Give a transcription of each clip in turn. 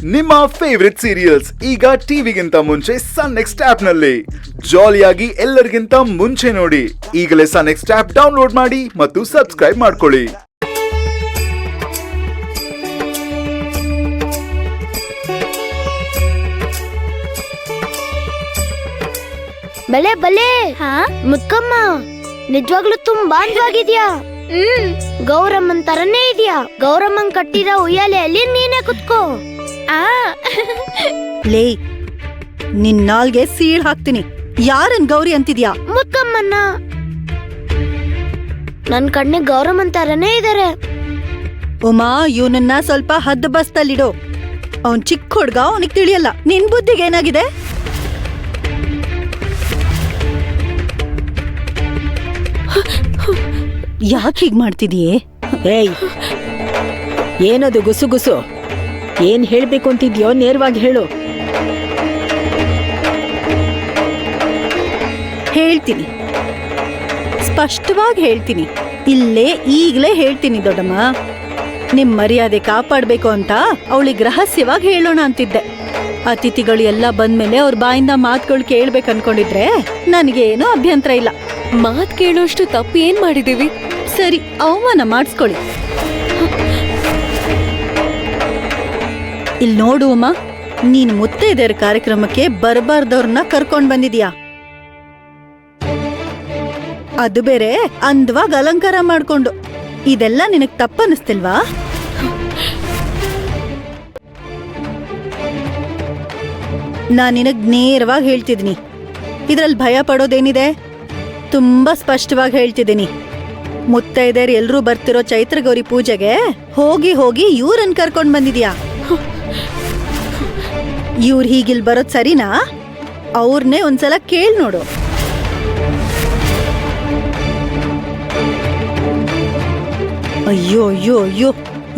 ನಿಮ್ಮ favourite serials ಈಗ ಟಿವಿಗಿಂತ ಮುಂಚೆ ಸನ್ ನೆಕ್ಸ್ಟ್ ಆಪ್ ನಲ್ಲಿ ಜಾಲಿಯಾಗಿ ಎಲ್ಲರಿಗಿಂತ ಮುಂಚೆ ನೋಡಿ. ಈಗಲೇ ಸನ್ ನೆಕ್ಸ್ಟ್ ಆಪ್ ಡೌನ್ಲೋಡ್ ಮಾಡಿ ಮತ್ತು ಸಬ್ಸ್ಕ್ರೈಬ್ ಮಾಡ್ಕೊಳ್ಳಿ. ಬಲೆ ಬಲೆ ಮುತ್ಕಮ್ಮ ನಿಜವಾಗ್ಲೂ ತುಂಬಾ ಅಂದವಾಗಿದ್ಯಾ. ಗೌರಮ್ಮನ್ ತರನೇ ಇದೆಯಾ. ಗೌರಮ್ಮನ್ ಕಟ್ಟಿರೋ ಉಯ್ಯಾಲೆಯಲ್ಲಿ ನೀನೇ ಕುತ್ಕೋ. ಲೇ, ನಿನ್ ನಾಲ್ಗೆ ಸೀಳ್ ಹಾಕ್ತೀನಿ. ಯಾರನ್ ಗೌರಿ ಅಂತಿದ್ಯಾ? ಮುತ್ಕಮ್ಮನ್ನ. ನನ್ ಕಣ್ಣಿಗೆ ಗೌರಮ್ಮನ್ ತರನೇ ಇದಾರೆ. ಉಮಾ, ಇವನನ್ನ ಸ್ವಲ್ಪ ಹದ್ದು ಬಸ್ತಲ್ಲಿಡು. ಅವನ್ ಚಿಕ್ಕ ಹುಡ್ಗ, ಅವನಿಗೆ ತಿಳಿಯಲ್ಲ. ನಿನ್ ಬುದ್ಧಿಗೆ ಏನಾಗಿದೆ? ಯಾಕೆ ಹೀಗ್ ಮಾಡ್ತಿದೀಯೇ? ಏಯ್, ಏನದು ಗುಸು ಗುಸು? ಏನ್ ಹೇಳ್ಬೇಕು ಅಂತಿದ್ಯೋ ನೇರವಾಗಿ ಹೇಳು. ಹೇಳ್ತೀನಿ, ಸ್ಪಷ್ಟವಾಗಿ ಹೇಳ್ತೀನಿ. ಇಲ್ಲೇ ಈಗ್ಲೇ ಹೇಳ್ತೀನಿ ದೊಡ್ಡಮ್ಮ. ನಿಮ್ ಮರ್ಯಾದೆ ಕಾಪಾಡ್ಬೇಕು ಅಂತ ಅವಳಿಗೆ ರಹಸ್ಯವಾಗಿ ಹೇಳೋಣ ಅಂತಿದ್ದೆ. ಅತಿಥಿಗಳು ಎಲ್ಲ ಬಂದ್ಮೇಲೆ ಅವ್ರ ಬಾಯಿಂದ ಮಾತುಗಳು ಕೇಳ್ಬೇಕು ಅನ್ಕೊಂಡಿದ್ರೆ ನನಗೇನು ಅಭ್ಯಂತರ ಇಲ್ಲ. ಮಾತ್ ಕೇಳೋಷ್ಟು ತಪ್ಪು ಏನ್ ಮಾಡಿದೀವಿ? ಸರಿ, ಅವಮಾನ ಮಾಡಿಸ್ಕೊಳ್ಳಿ. ಇಲ್ಲಿ ನೋಡು ಅಮ್ಮ, ನೀನ್ ಮುತ್ತೈದೆಯರ ಕಾರ್ಯಕ್ರಮಕ್ಕೆ ಬರಬಾರ್ದವ್ರನ್ನ ಕರ್ಕೊಂಡ್ ಬಂದಿದ್ಯಾ. ಅದು ಬೇರೆ ಅಂದವಾಗಿ ಅಲಂಕಾರ ಮಾಡ್ಕೊಂಡು. ಇದೆಲ್ಲ ನಿನಗ್ ತಪ್ಪನಿಸ್ತಿಲ್ವಾ? ನಾನ್ ನಿನಗ್ ನೇರವಾಗಿ ಹೇಳ್ತಿದ್ದೀನಿ. ಇದ್ರಲ್ಲಿ ಭಯ ಪಡೋದೇನಿದೆ? ತುಂಬಾ ಸ್ಪಷ್ಟವಾಗಿ ಹೇಳ್ತಿದ್ದೀನಿ. ಮುತ್ತೈದೆಯರು ಎಲ್ರೂ ಬರ್ತಿರೋ ಚೈತ್ರ ಗೌರಿ ಪೂಜೆಗೆ ಹೋಗಿ ಹೋಗಿ ಇವ್ರನ್ ಕರ್ಕೊಂಡ್ ಬಂದಿದ್ಯಾ. ಇವ್ರು ಹೀಗಿಲ್ ಬರೋದ್ ಸರಿನಾ? ಅವ್ರನ್ನೇ ಒಂದ್ಸಲ ಕೇಳ್ ನೋಡು. ಅಯ್ಯೋ ಅಯ್ಯೋ ಅಯ್ಯೋ,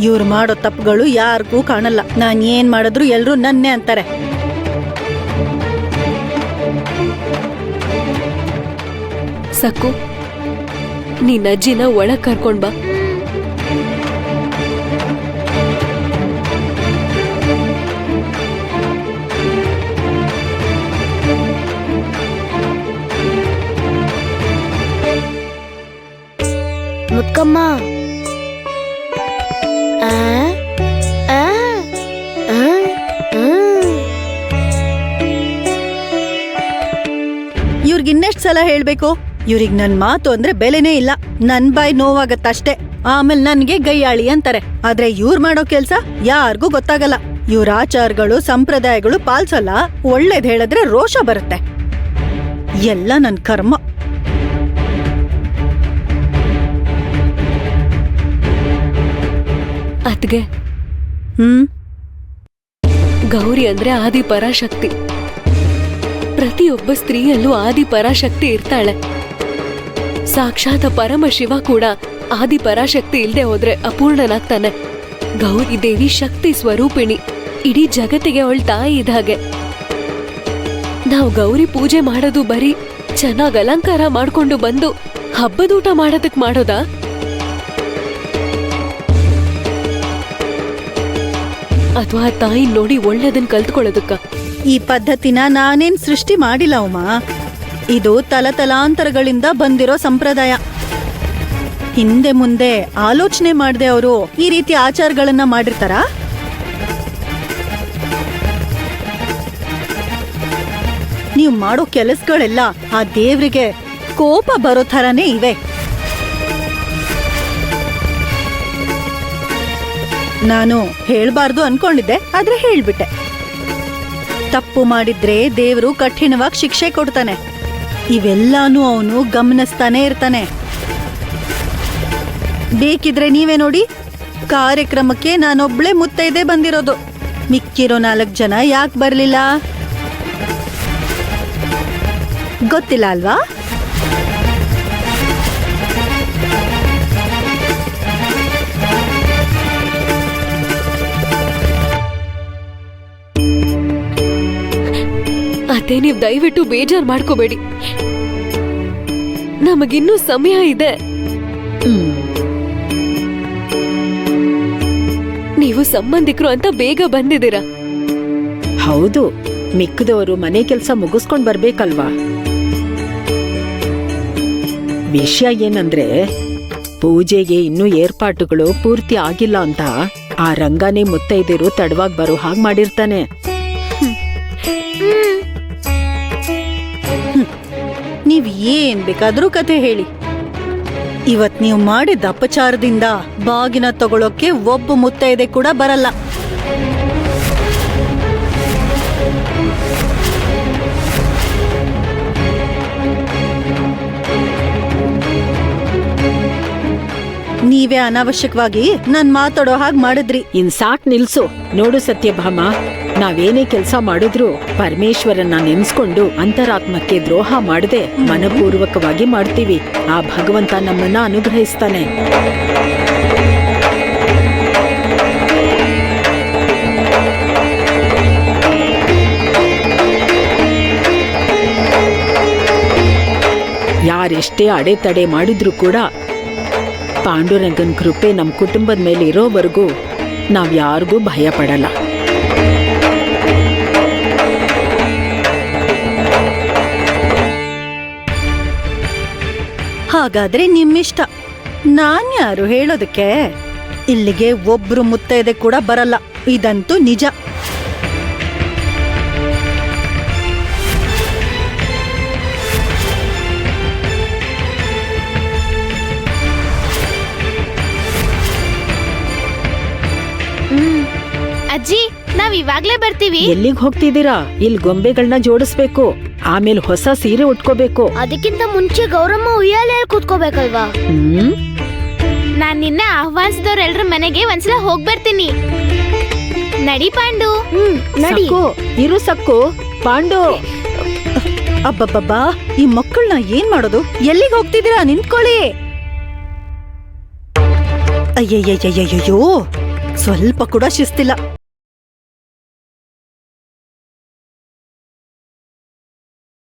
ಇವ್ರು ಮಾಡೋ ತಪ್ಪುಗಳು ಯಾರಿಗೂ ಕಾಣಲ್ಲ. ನಾನ್ ಏನ್ ಮಾಡಿದ್ರು ಎಲ್ರೂ ನನ್ನೇ ಅಂತಾರೆ. ಸಕ್ಕು, ನೀನ್ ಅಜ್ಜಿನ ಒಳಗ್ ಕರ್ಕೊಂಡ್ ಬಾ. ಮುತ್ಕಮ್ಮ, ಇವ್ರಿಗಿನ್ನೆಷ್ಟ್ ಸಲ ಹೇಳ್ಬೇಕು? ಇವ್ರಿಗ್ ನನ್ ಮಾತು ಅಂದ್ರೆ ಬೆಲೆನೇ ಇಲ್ಲ. ನನ್ ಬಾಯ್ ನೋವಾಗತ್ತಷ್ಟೇ. ಆಮೇಲೆ ನನ್ಗೆ ಗೈಯಾಳಿ ಅಂತಾರೆ. ಆದ್ರೆ ಇವ್ರ್ ಮಾಡೋ ಕೆಲ್ಸ ಯಾರಿಗೂ ಗೊತ್ತಾಗಲ್ಲ. ಇವ್ರ ಆಚಾರಗಳು ಸಂಪ್ರದಾಯಗಳು ಪಾಲ್ಸಲ್ಲ. ಒಳ್ಳೇದ್ ಹೇಳಿದ್ರೆ ರೋಷ ಬರುತ್ತೆ. ಎಲ್ಲ ನನ್ ಕರ್ಮ. ಅತ್ಗೆ, ಗೌರಿ ಅಂದ್ರೆ ಆದಿ ಪರಾಶಕ್ತಿ. ಪ್ರತಿಯೊಬ್ಬ ಸ್ತ್ರೀಯಲ್ಲೂ ಆದಿ ಪರಾಶಕ್ತಿ ಇರ್ತಾಳೆ. ಸಾಕ್ಷಾತ್ ಪರಮಶಿವ ಕೂಡ ಆದಿ ಪರಾಶಕ್ತಿ ಇಲ್ದೆ ಹೋದ್ರೆ ಅಪೂರ್ಣನಾಗ್ತಾನೆ. ಗೌರಿ ದೇವಿ ಶಕ್ತಿ ಸ್ವರೂಪಿಣಿ. ಇಡೀ ಜಗತ್ತಿಗೆ ಅವಳ ತಾಯಿ ಇದ್ಹಾಗೆ. ನಾವು ಗೌರಿ ಪೂಜೆ ಮಾಡೋದು ಬರೀ ಚೆನ್ನಾಗ್ ಅಲಂಕಾರ ಮಾಡ್ಕೊಂಡು ಬಂದು ಹಬ್ಬದೂಟ ಮಾಡೋದಕ್ ಮಾಡೋದಾ? ಅಥವಾ ತಾಯಿ ನೋಡಿ ಒಳ್ಳೇದನ್ ಕಲ್ತ್ಕೊಳ್ಳೋದಕ್ಕ? ಈ ಪದ್ಧತಿನ ನಾನೇನ್ ಸೃಷ್ಟಿ ಮಾಡಿಲ್ಲ ಉಮಾ. ಇದು ತಲತಲಾಂತರಗಳಿಂದ ಬಂದಿರೋ ಸಂಪ್ರದಾಯ. ಹಿಂದೆ ಮುಂದೆ ಆಲೋಚನೆ ಮಾಡದೆ ಅವರು ಈ ರೀತಿ ಆಚಾರಗಳನ್ನ ಮಾಡಿರ್ತಾರ? ನೀವು ಮಾಡೋ ಕೆಲಸಗಳೆಲ್ಲ ಆ ದೇವ್ರಿಗೆ ಕೋಪ ಬರೋ ಥರನೇ ಇವೆ. ನಾನು ಹೇಳ್ಬಾರ್ದು ಅನ್ಕೊಂಡಿದ್ದೆ, ಆದ್ರೆ ಹೇಳ್ಬಿಟ್ಟೆ. ತಪ್ಪು ಮಾಡಿದ್ರೆ ದೇವ್ರು ಕಠಿಣವಾಗಿ ಶಿಕ್ಷೆ ಕೊಡ್ತಾನೆ. ಇವೆಲ್ಲಾನು ಅವನು ಗಮನಿಸ್ತಾನೆ ಇರ್ತಾನೆ. ಬೇಕಿದ್ರೆ ನೀವೇ ನೋಡಿ, ಕಾರ್ಯಕ್ರಮಕ್ಕೆ ನಾನೊಬ್ಳೆ ಮುತ್ತೈದೆ ಬಂದಿರೋದು. ಮಿಕ್ಕಿರೋ 4 ಜನ ಯಾಕೆ ಬರ್ಲಿಲ್ಲ ಗೊತ್ತಿಲ್ಲ ಅಲ್ವಾ? ಅದೇ, ನೀವ್ ದಯವಿಟ್ಟು ಬೇಜಾರ್ ಮಾಡ್ಕೋಬೇಡಿ. ನಮಗಿನ್ನೂ ಸಮಯ ಇದೆ. ನೀವು ಸಂಬಂಧಿಕರು ಅಂತ ಬೇಗ ಬಂದಿದ್ದೀರಾ. ಹೌದು, ಮಿಕ್ಕದವರು ಮನೆ ಕೆಲಸ ಮುಗಿಸ್ಕೊಂಡ್ ಬರ್ಬೇಕಲ್ವಾ. ವಿಷಯ ಏನಂದ್ರೆ ಪೂಜೆಗೆ ಇನ್ನೂ ಏರ್ಪಾಟುಗಳು ಪೂರ್ತಿ ಆಗಿಲ್ಲ ಅಂತ ಆ ರಂಗನೇ ಮುತ್ತೈದಿರು ತಡವಾಗಿ ಬರೋ ಹಾಗೆ ಮಾಡಿರ್ತಾನೆ. ನೀವ್ ಏನ್ ಬೇಕಾದ್ರೂ ಕತೆ ಹೇಳಿ, ಇವತ್ ನೀವು ಮಾಡಿದ ಅಪಚಾರದಿಂದ ಬಾಗಿನ ತಗೊಳಕ್ಕೆ ಒಬ್ಬ ಮುತ್ತೈದೆ ಕೂಡ ಬರಲ್ಲ. ನೀವೇ ಅನಾವಶ್ಯಕವಾಗಿ ನನ್ ಮಾತಾಡೋ ಹಾಗೆ ಮಾಡಿದ್ರಿ. ಇನ್ ಸಾಕ್ ನಿಲ್ಸು. ನೋಡು ಸತ್ಯಭಾಮ, ನಾವೇನೇ ಕೆಲಸ ಮಾಡಿದ್ರು ಪರಮೇಶ್ವರನ್ನ ನೆನ್ಸ್ಕೊಂಡು ಅಂತರಾತ್ಮಕ್ಕೆ ದ್ರೋಹ ಮಾಡದೆ ಮನಪೂರ್ವಕವಾಗಿ ಮಾಡ್ತೀವಿ. ಆ ಭಗವಂತ ನಮ್ಮನ್ನ ಅನುಗ್ರಹಿಸ್ತಾನೆ. ಯಾರೆಷ್ಟೇ ಅಡೆತಡೆ ಮಾಡಿದ್ರು ಕೂಡ ಪಾಂಡುರಂಗನ್ ಕೃಪೆ ನಮ್ ಕುಟುಂಬದ ಮೇಲೆ ಇರೋವರೆಗೂ ನಾವ್ ಯಾರಿಗೂ ಭಯ ಪಡಲ್ಲ. ಹಾಗಾದ್ರೆ ನಿಮ್ಮಿಷ್ಟ. ನಾನ್ಯಾರು ಹೇಳೋದಕ್ಕೆ? ಇಲ್ಲಿಗೆ ಒಬ್ರು ಮುತ್ತೈದೆ ಕೂಡ ಬರಲ್ಲ, ಇದಂತೂ ನಿಜ. ಅಜ್ಜಿ, ನಾವ್ ಇವಾಗ್ಲೇ ಬರ್ತೀವಿ. ಎಲ್ಲಿಗ್ ಹೋಗ್ತಿದ್ದೀರಾ? ಇಲ್ಲಿ ಗೊಂಬೆಗಳನ್ನ ಜೋಡಿಸ್ಬೇಕು, ಆಮೇಲೆ ಹೊಸ ಸೀರೆ ಉಟ್ಕೋಬೇಕು. ಅದಕ್ಕಿಂತ ಮುಂಚೆ ಗೌರಮ್ಮ ಉಯ್ಯಾಲೆಯಲ್ಲಿ ಕೂತ್ಕೋಬೇಕಲ್ವಾ? ನಾನ್ ನಿನ್ನ ಆಹ್ವಾನಿಸಿದವ್ರೆಲ್ರ ಮನೆಗೆ ಒಂದ್ಸಲ ಹೋಗ್ ಬರ್ತೀನಿ. ನಡಿ ಪಾಂಡು. ನಡಿ. ಸಕ್ಕು, ಇರು ಸಕ್ಕು. ಪಾಂಡು, ಅಬ್ಬಬ್ಬಬ್ಬಾ, ಈ ಮಕ್ಕಳನ್ನ ಏನ್ ಮಾಡೋದು? ಎಲ್ಲಿಗೆ ಹೋಗ್ತಿದ್ದೀರಾ? ನಿಂತ್ಕೊಳ್ಳಿ. ಅಯ್ಯಯ್ಯಯ್ಯಯ್ಯೋ, ಸ್ವಲ್ಪ ಕೂಡ ಶಿಸ್ತಿಲ್ಲ.